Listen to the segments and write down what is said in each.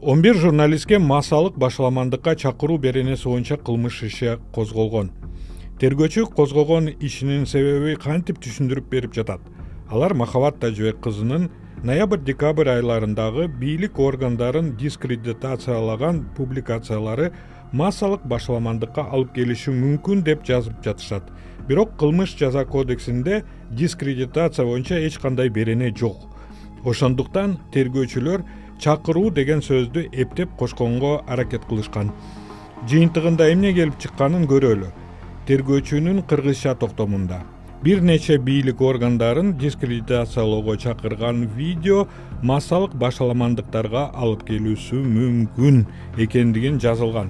11 журналистке массалык башаламандыкка чакыруу беренеси боюнча кылмыш иши козголгон. Тергөөчү козгогон ишинин себеби кантип түшүндүрүп берип жатат. Алар Махабат Тажыбек кызынын ноябрь-декабрь айларындагы бийлик органдарын дискредитациялаган публикациялары массалык башаламандыкка алып келиши мүмкүн деп жазып жатышат. Бирок кылмыш жаза кодексинде дискредитация боюнча эч кандай берене жок. Ошондуктан тергөөчүлөр чакыруу деген сөздү эптеп кошконго аракет кылышкан. Жыйынтыгында эмне келип чыкканын көрөлү. Тергөөчүнүн кыргызча токтомунда бир нече бийлик органдарын дискредитациялоого чакырган видео массалык башаламандыктарга алып келүүсү мүмкүн экендигин жазылган.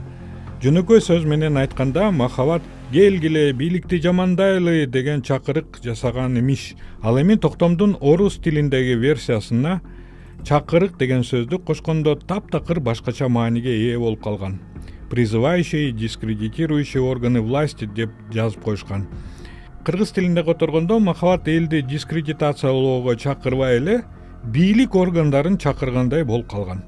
Жөнөкөй сөз менен айтканда, Махабат келгиле бийликти жамандайлы деген чакырык жасаган эмиш. Ал эми токтомдун орус тилиндеги версиясына чакырык деген сөздү кошкондо таптакыр башкача мааниге ээ болуп калган. Призывающие и дискредитирующие органы власти деп жазып коюшкан. Кыргыз тилинде которгондо Махабат элди дискредитациялоого чакырбай эле бийлик органдарын чакыргандай болуп калган.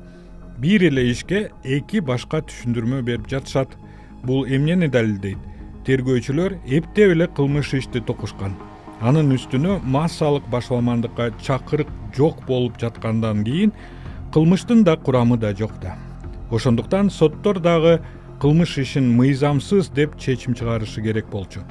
Бир эле ишке эки башка түшүндүрмө берип жатышат. Бул эмнени далилдейт? Тергөөчүлөр эптеп эле кылмыш ишти токушкан. Анын үстүнө массалык башаламандыкка чакырык жок болуп жаткандан кийин кылмыштын да курамы да жок да. Ошондуктан соттор дагы кылмыш ишин мыйзамсыз деп чечим чыгарышы керек болчу.